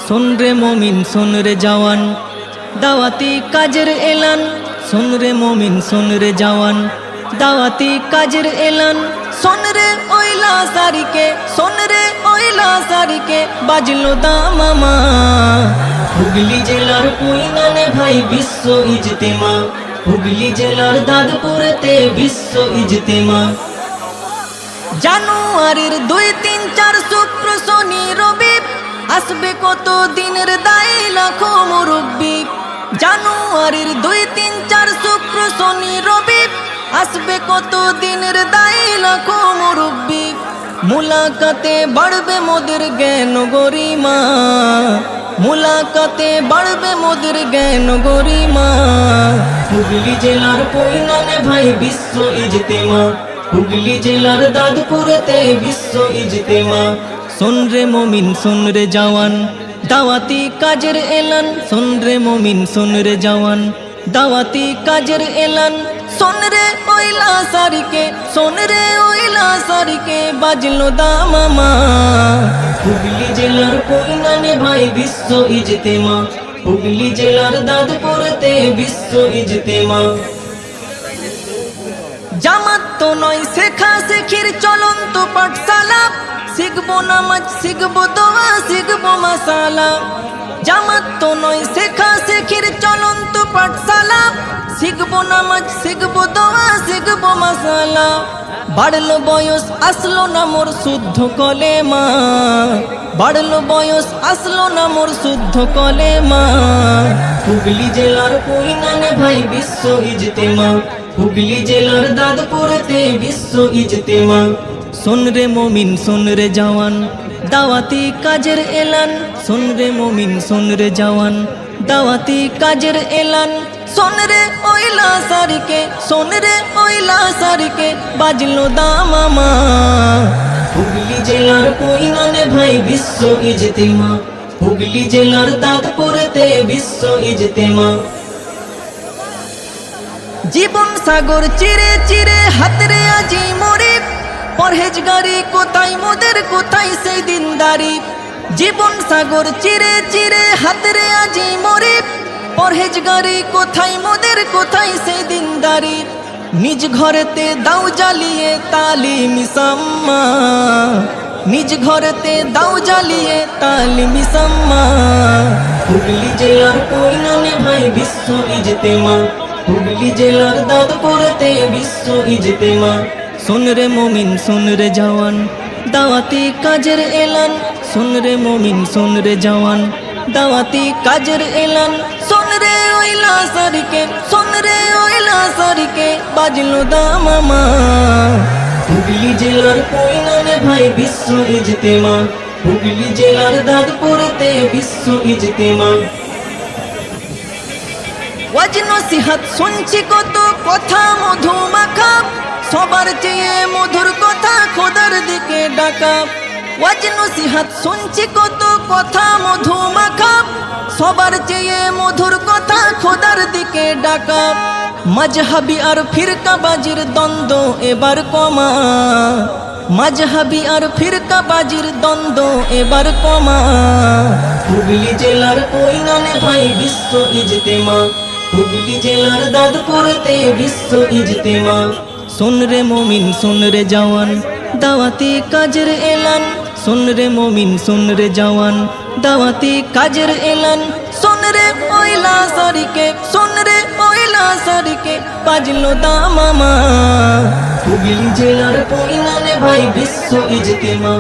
শোন রে মুমিন শোন রে জওয়ান দাওয়াতি কাজের এলান শোন রে মুমিন শোন রে জওয়ান দাওয়াতি কাজের এলান শোন রে ওই লাসারিকে শোন রে ওই লাসারিকে বাজলো দামামা হুগলি জেলার কুইনানে ভাই বিশ্ব ইজতেমা হুগলি জেলার দাদপুরেতে বিশ্ব ইজতেমা জানুয়ারির 2, 3, 4 শুক্র শনি রবি আসবে কত দিনের দায়ী লাখো মুরব্বি জানুয়ারির 2, 3, 4 শুক্র শনি রবি আসবে কত দিনের দায়ী লাখো মুরব্বি মুলাকাতে বাড়বে মোদের জ্ঞান গরিমা মুলাকাতে বাড়বে মোদের জ্ঞান গরিমা হুগলি জেলার কুইনানে ভাই বিশ্ব ইজতেমা হুগলি জেলার দাদপুরেতে বিশ্ব ইজতেমা শোন রে মুমিন শোন রে জওয়ান দাওয়াতি কাজের এলান শোন রে মুমিন শোন রে জওয়ান দাওয়াতি কাজের এলান শোন রে ওই লাসারিকে শোন রে ওই লাসারিকে বাজলো দামামা হুগলি জেলার কুইনানে ভাই বিশ্ব ইজতেমা হুগলি জেলার দাদপুরেতে বিশ্ব ইজতেমা জামাত তো নয় শেখা শেখির চলন্ত পাঠশালা শিখবো নামাজ শিখবো দোয়া শিখবো মাসালা জামাত তো নয় শেখা শেখির চলন্ত পাঠশালা শিখবো নামাজ শিখবো দোয়া শিখবো মাসালা বাড়লো বয়স আসলো না মোর শুদ্ধ কলেমা বাড়লো বয়স আসলো না মোর শুদ্ধ কলেমা হুগলি জেলার কুইনানে ভাই বিশ্ব ইজতেমা হুগলি জেলার দাদপুরেতে বিশ্ব ইজতেমা শোন রে মুমিন শোন রে জওয়ান দাওয়াতি কাজের এলান শোন রে মুমিন শোন রে জওয়ান দাওয়াতি কাজের এলান শোন রে ওই লাসারিকে শোন রে ওই লাসারিকে বাজলো দামামা হুগলি জেলার কুইনানে ভাই বিশ্ব ইজতেমা হুগলি জেলার দাদপুরেতে বিশ্ব ইজতেমা জীবন সাগর চিরে চিরে হাতরে আজি মরে পরহেজগারি কোথায় মোদের কোথায় সেই দিনদারি জীবন সাগর চিরে চিরে হাতরে আজি মরে পরহেজগারি কোথায় মোদের কোথায় সেই দিনদারি নিজ ঘরেতে দাও জ্বালিয়ে তালিম সাম্মা নিজ ঘরেতে দাও জ্বালিয়ে তালিম সাম্মা হুগলি জেলার কুইনানে ভাই বিশ্ব ইজতেমা হুগলি জেলার দাদপুরেতে বিশ্ব ইজতেমা শোন রে মুমিন শোন রে জওয়ান দাওয়াতি কাজের এলান শোন রে মুমিন শোন রে জওয়ান দাওয়াতি কাজের এলান শোন রে ওই লাসারিকে শোন রে ওই লাসারিকে বাজলো দামামা হুগলি জেলার কুইনানে ভাই বিশ্ব ইজতেমা হুগলি জেলার দাদপুরেতে বিশ্ব ইজতেমা ওয়াজ নসিহত শুনছি কত কথা মধু মাখা সবার চেয়ে মধুর কথা খোদার দিকে ডাকা ওয়াজ নসিহত শুনছি কত কথা মধু মাখা সবার চেয়ে মধুর কথা খোদার দিকে ডাকা মজহবি আর ফিরকাবাজির দ্বন্দ্ব এবার কমা মজহবি আর ফিরকাবাজির দ্বন্দ্ব এবার কমা হুগলি জেলার কুইনানে ভাই বিশ্ব ইজতেমা হুগলি জেলার দাদপুরেতে বিশ্ব ইজতেমা শোন রে মুমিন শোন রে জওয়ান দাওয়াতি কাজের এলান শোন রে মুমিন শোন রে জওয়ান দাওয়াতি কাজের এলান শোন রে ওই লাসারিকে শোন রে ওই লাসারিকে বাজলো দামামা হুগলি জেলার কুইনানে ভাই বিশ্ব ইজতেমা